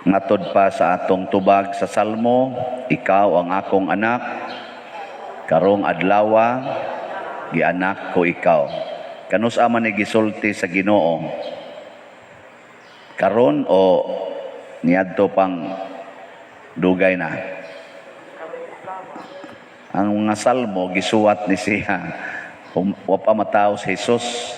Matod pa sa atong tubag sa Salmo, ikaw ang akong anak, karong adlawa, gianak ko ikaw. Kanus-a man ni gisulti sa Ginoo? Karon o niadto pang dugay na? Ang mga Salmo, gisuwat ni siya, wa pa mataw si Jesus.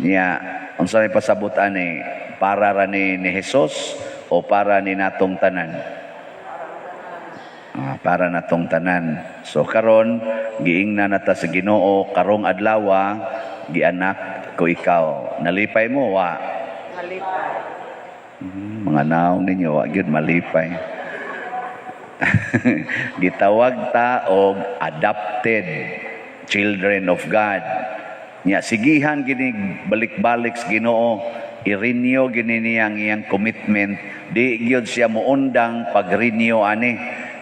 Niya, unsa may pasabutan ni, para ra ni Jesus o para ni natong tanan? Para natong tanan. So karon giingna nata sa Ginoo, karong adlawa gianak ko ikaw. Nalipay mo wa? Malipay. Mga naong ninyo wa gyud malipay. Gitawag ta og adopted children of God. Nya sigihan gini balik-balik sa Ginoo, i-renew gini niyang iyang commitment, di gyud siya muundang pag-renew ani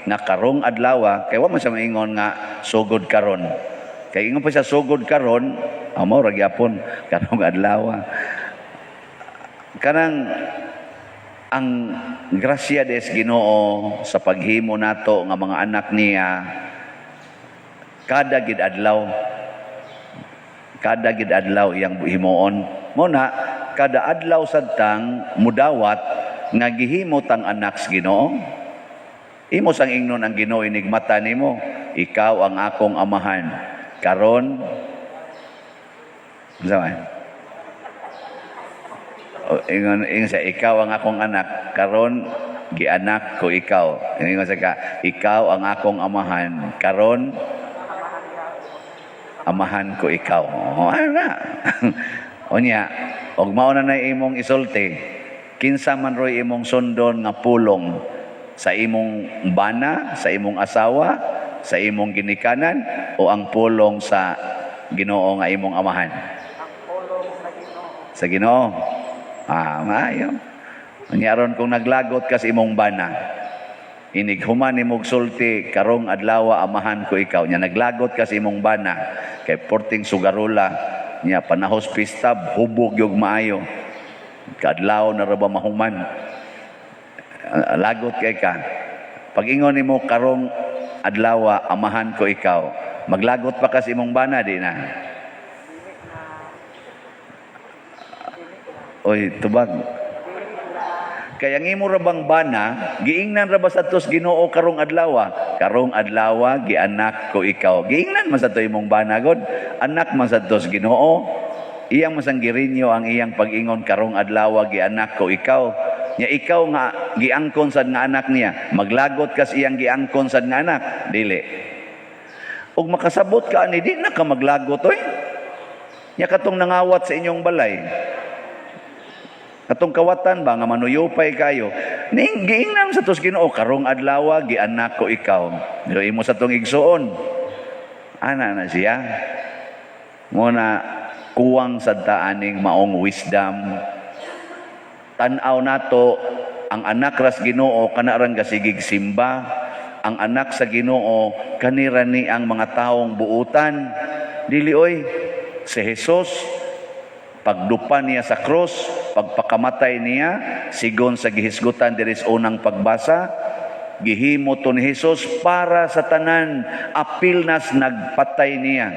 nga karong adlaw kay wa man siya maingon nga sugod karon. Kay ingon pa siya sugod karon, amo ra gyapon karong adlaw. Kanang ang grasya des Ginoo sa paghimo nato nga mga anak niya kada gid adlaw iyang himuon. Muna kada adlaw sadtang mudawat nga gihimo tang anak sa Ginoo. Imo sang ingnon ang Ginoo inigmata nimo, ikaw ang akong amahan. Karon zaman. Ingon sa ikaw ang akong anak, karon gianak ko ikaw. Ingon sa ka, ikaw ang akong amahan. Karon amahan ko ikaw. Ano na? Onya, og mao na imong isulti, kinsa man roy imong sundon nga pulong sa imong bana, sa imong asawa, sa imong ginikanan o ang pulong sa Ginoo nga imong amahan? Ang pulong sa Ginoo. Sa Ginoo. Maayo. Onya ron kung naglagot ka sa imong bana, inighuman nimog sulti karong adlaw amahan ko ikaw. Nya naglagot ka sa imong bana kay porting sugarula nya panahos pista hubog yung maayo. Kadlaw na ra ba mahuman? Lagot kay ka. Pag ingon nimo karong adlaw amahan ko ikaw, maglagot pa ka sa imong bana di na? Oy, tubag. Kaya ang imo ra bang bana, giingnan ra ba sa tos Ginoo karong adlaw? Karong adlaw gianak ko ikaw. Giingnan man sa to imong bana god. Anak man sa tos Ginoo. Iyang masanggirinyo ang iyang pag-ingon karong adlaw gianak ko ikaw. Nya ikaw nga giangkon sad nga anak niya, maglagot kas iyang giangkon sad nga anak, dili. Ug makasabot ka ani di na ka maglagot oy. Nya katong nangawat sa inyong balay. Katong kawatan ba nga manuyupay kayo, ning giingnan sa tos Ginoo karong adlaw gianak ko ikaw. Pero imo sa tong igsuon, ana na siya. Muna kuwang sad ta aning maong wisdom. Tan-aw nato ang anak ras Ginoo kana ran gasigig simba. Ang anak sa Ginoo kanira ni ang mga taong buutan. Dili oy si Jesus pagdupan niya sa cross, pagpakamatay niya, sigon sa gihisgutan diri sa unang pagbasa, gihimo to ni Jesus para sa tanan, apil nas nagpatay niya.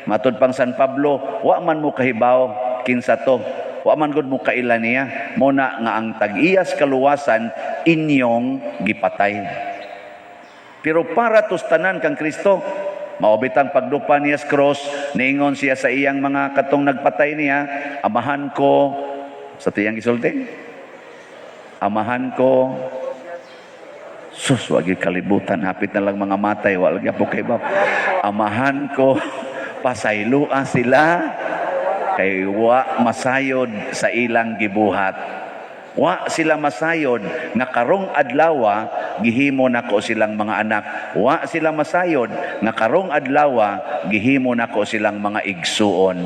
Matod pang San Pablo, wa man mo kahibaw kinsa to, wa man gud mo kaila niya, muna nga ang tag-iyas kaluwasan inyong gipatay. Pero para tos tanan kang Kristo, maobitang pagdupa niya sa cross, niingon siya sa iyang mga katong nagpatay niya, amahan ko, sa tiyang isulti, amahan ko, sus, wag yung kalibutan, hapit na lang mga matay, wala po kay ba, amahan ko, pasaylua sila, kay wa masayod sa ilang gibuhat. Wa sila masayod nga karong adlaw gihimo nako silang mga anak. Wa sila masayod nga karong adlaw gihimo nako silang mga igsuon.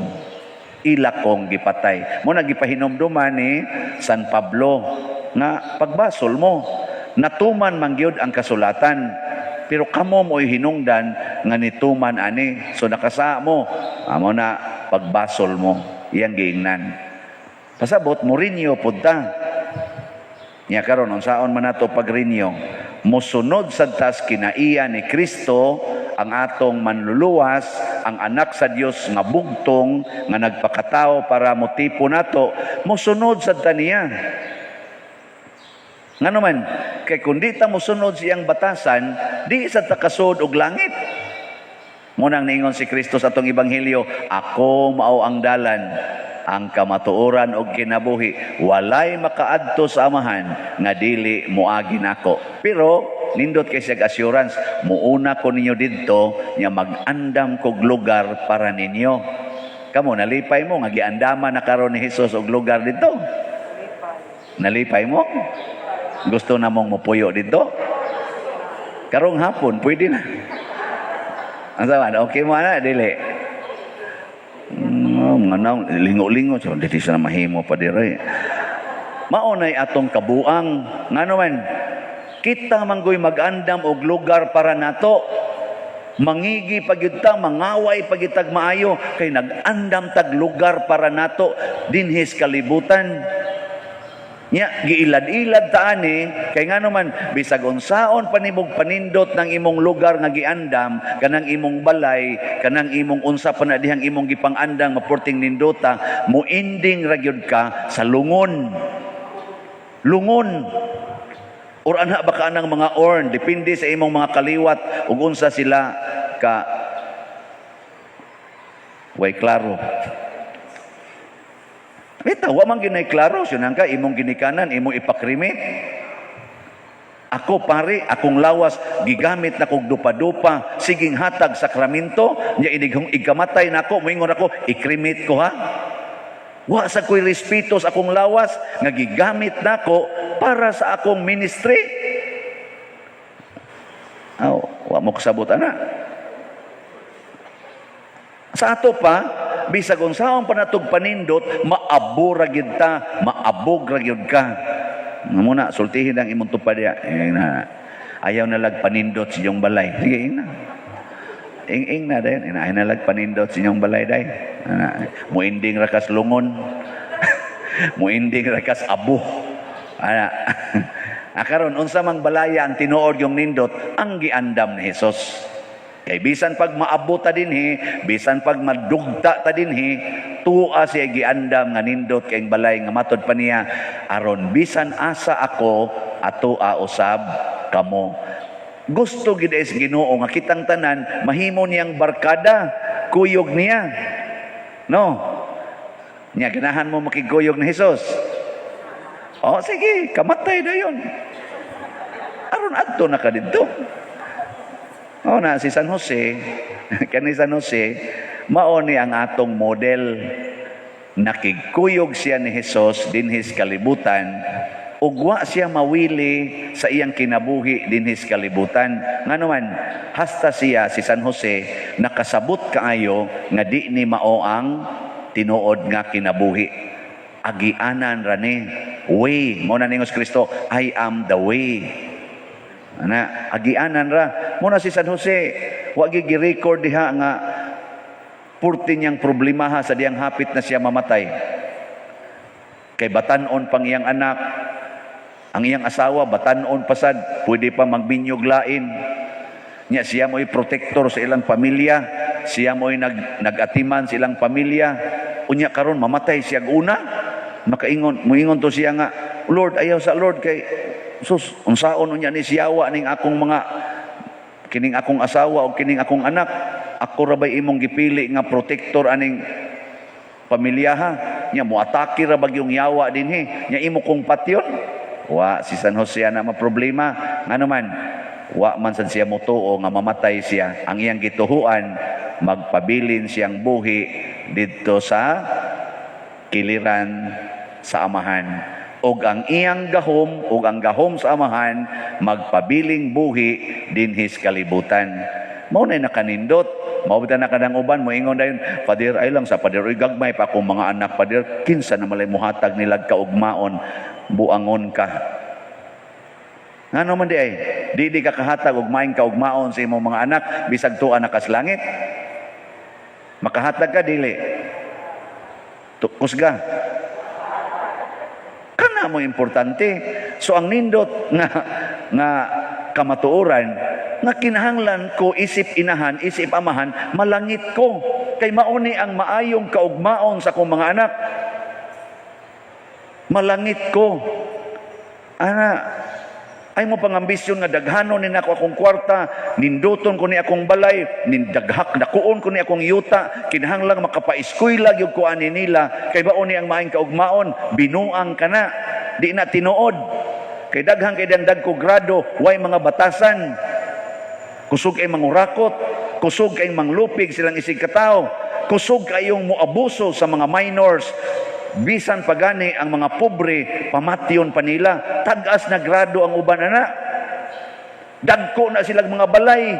Ila kong gipatay. Mo nagipahinomduman ni San Pablo nga pagbasol mo natuman man gyud ang kasulatan. Pero kamo mo'y hinungdan nga nituman ani. So nakasa mo, amo na pagbasol mo. Iyang giingnan. Pasabot, Mourinho punta. Nya karon unsaon man nato pagrinyo, mosunod sa tas kinaiya ni Kristo ang atong manluluwas, ang anak sa Dios nga bugtong nga nagpakatao para motipo nato, mosunod sa taniya. Nga naman, kay kundi ta mosunod siyang batasan, di sa takasod og langit. Munang niingon si Kristo sa atong ebanghelyo, ako mao ang dalan, ang kamatuoran og kinabuhi, walay makaadto sa amahan nga dili moagi nako. Pero nindot kay siya assurance, muuna ko ninyo didto nga mag-andam kog lugar para ninyo. Kamo nalipay mo nga giandaman na karon ni Hesus og lugar didto. Nalipay mo? Gusto na mong mupuyo dito? Karong hapon, pwede na. Ang sabi, okay mo na, dili. Nganaw, lingo-lingo, so dito siya na mahimo pa dire. Maunay atong kabuang, nga naman, kita manggoy mag-andam og lugar para nato. Mangigi pagyudta, mangaway pagyutag maayo, kay nag-andam tag lugar para nato, dinhis kalibutan. Nya giilad-ilad ta ani kay ngano bisag unsaon panimog panindot ng imong lugar nga giandam, kanang imong balay, kanang imong unsa pa na dihang imong gipang-andam maporting nindota, muinding ra gyud ka sa lungon. Lungon. Or anha ba ka nang mga orn, depende sa imong mga kaliwat ug unsa sila ka way klaro. Bitaw, wa man ginay klaro, sinang ka, imong ginikanan, imong ipakrimit. Ako pare, akong lawas, gigamit na kog dupa-dupa, siging hatag sakramento, niya inighong ikamatay na ako, moingon ako, ikrimit ko ha. Wa sa ko'y respeto sa akong lawas, nga gigamit na ako para sa akong ministry. Wa mo kasabot ana. Sa ato pa, bisag unsaon pa natog panindot, maabog ra gyud ta, maabog ra gyud ka. Muna sultihin ang imong tupad ya. Ayaw na lag panindot sa inyong balay. Sige, ing na. Ing na dayon, ayaw na lag panindot sa inyong balay dayon. Muinding ra kas lungon. Muinding ra kas abo. Karon unsa mang balaya ang tinuod yung nindot, ang giandam ni Hesus. Kay bisan pag maabot ta dinhi, bisan pag madugta ta dinhi, tuwa siya giandam nga nindot kay balay nga matod pa niya, aron bisan asa ako ato usab kamo. Gusto gid is Ginoo nga kitang tanan mahimo niyang barkada, kuyog niya. No. Nya ganahan mo makiguyog ni Hesus. Sige, kamatay dayon. Aron adto na ka didto. Si San Jose, kani San Jose, mao ni ang atong model. Nakigkuyog siya ni Hesus dinhis kalibutan, ug wa siya mawili sa iyang kinabuhi dinhis kalibutan. Nganuman, hasta siya si San Jose nakasabot kaayo nga di ni mao ang tinuod nga kinabuhi. Agianan ra ni way, mo na ningos Kristo, I am the way. Agianan ra muna si San Jose, wa gi-record diha nga purti niyang problemaha sa diyang hapit na siya mamatay. Kay batanon pang iyang anak, ang iyang asawa batanon pasad, pwede pa magbinyog lain. Nya siya mo'y protector sa ilang pamilya, siya mo'y nagatiman sa ilang pamilya. Unya karon mamatay siya una, muingon to siya nga, Lord, ayaw sa Lord kay sus, unsaon unya ni siyawa ning akong mga kining akong asawa o kining akong anak. Ako ra bay imong gipili nga protector aning pamilyaha. Nya moatake ra bagyong yawa dinhi. Nya imo kong patyon. Wa si San Jose na maproblema. Ngano man, wa man sad siya motuo nga mamatay siya. Ang iyang gituhuan, magpabilin siyang buhi didto sa kiliran sa amahan. Og ang iyang gahom, og ang gahom sa amahan, magpabiling buhi dinhis kalibutan. Mao na nakanindot, mao na kanang uban mo ingon dayon, Father ay lang sa Father oy gagmay pa akong mga anak, Father kinsa na malay muhatag nilag kaugmaon, buangon ka. Ngano man di ay, di ka kahatag og maing kaugmaon sa imong mga anak bisag tuwa na kas langit. Makahatag ka dili. Kusga. ana mo importante. So ang nindot nga kamatuoran nga kinahanglan ko isip inahan, isip amahan, malangit ko. Kay mauni ang maayong kaugmaon sa akong mga anak. Malangit ko. Ana, ay mo pangambisyon nga daghanon ni nako akong kwarta, ninduton ko ni akong balay, nindaghak dakuon ko ni akong yuta, kinahanglang makapaeskwela gyud ko ani nila, kay baon ni ang maayong kaugmaon, binuang kana, di na tinuod. Kay daghang kay dandag ko grado, way mga batasan. Kusog kay mangurakot, kusog kay manglupig silang isig katao, kusog kayong muabuso sa mga minors. Bisan pagani ang mga pobre, pamatyon pa nila. Tagas na grado ang uban ana. Dagko na silang mga balay.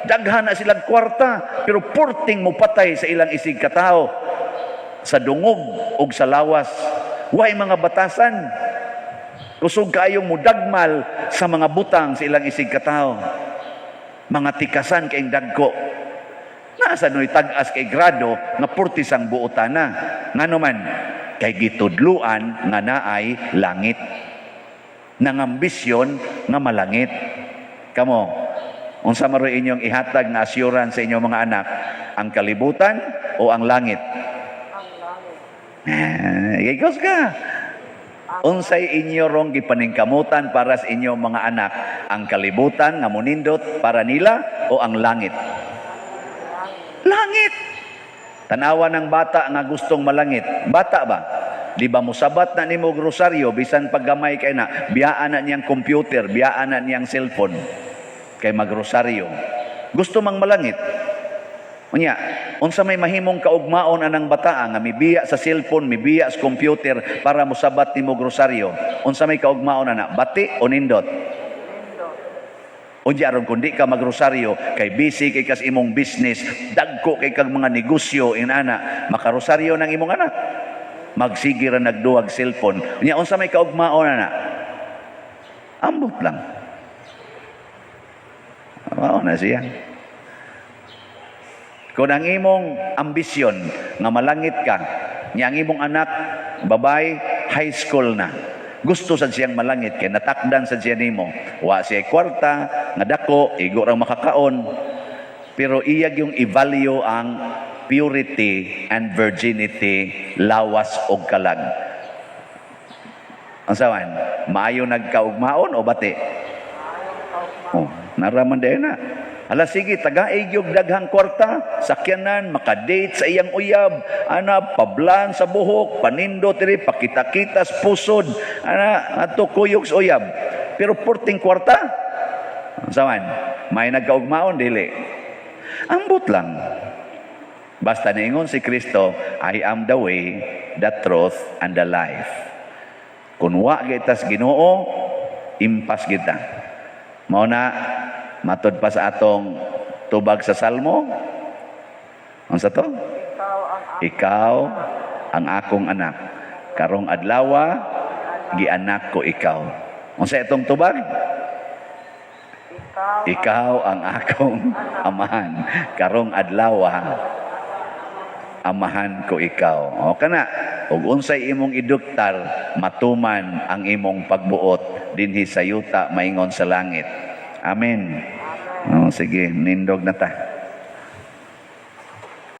Daghan na silang kwarta. Pero porting mo patay sa ilang isig katao. Sa dungog o sa lawas. Way mga batasan. Kusog kayong mudagmal sa mga butang sa ilang isig katao. Mga tikasan kayong dagko. Nasa no'y tagas kay grado nga portis ang buotana. Nga naman, kay gitudluan nga naay langit. Nangambisyon nga malangit. Kamo, unsa man ray inyong ihatag na assurance sa inyong mga anak, ang kalibutan o ang langit? Ang langit. Igos ka. Unsay inyo rong gipaningkamutan para sa inyong mga anak, ang kalibutan nga munindot para nila o ang langit? Langit. Tanawa ng bata nga gustong malangit. Bata ba? Di ba musabat na nimo grosaryo bisan paggamay kay na biyaan na niyang computer, biyaan na niyang cellphone kay magrosaryo. Gusto mang malangit. Unya, unsa may mahimong kaugmaon anang bata nga mibiya sa cellphone, mibiya sa computer para musabat nimo grosaryo. Unsa may kaugmaon ana? Bati o nindot? Unya aron kundi ka magrosaryo kay busy kay kas imong business, dagko kay kag mga negosyo inana, makarosaryo ng imong anak. Magsige ra nagduwag cellphone. Unya unsa may kaugmaon ana? Ambot lang. Mao na siya. Kung ang imong ambisyon nga malangit ka, nya ang imong anak babay high school na. Gusto sad siyang malangit kay natakdan sad siya nimo. Wa siya kwarta nga dako, igo ra makakaon. Pero iyag yung i-value ang purity and virginity, lawas og kalag. Ang sawan, maayo nagkaugmaon o bati? Oh, naraman din na. Ala sige, tagaig yung daghang kwarta, sakyanan, makadate sa iyang uyab, ana, pablan sa buhok, panindo tiri, pakita-kitas, pusod, ana, ato kuyog sa uyab. Pero porting kwarta, saman, may nagkaugmaon, dili. Ambot lang. Basta niingon si Kristo, I am the way, the truth, and the life. Kung wa gitas Ginoo, impas kita. Mao na, matod pa sa atong tubag sa Salmo. Ano sa to? Ikaw ang akong anak. Karong adlawa, gianak ko ikaw. Ano sa itong tubag? Ikaw ang akong amahan. Karong adlawa, amahan ko ikaw. O kana, ug unsay imong iduktar, matuman ang imong pagbuot dinhi sa yuta maingon sa langit. Amen. Oh, sige, nindog na ta.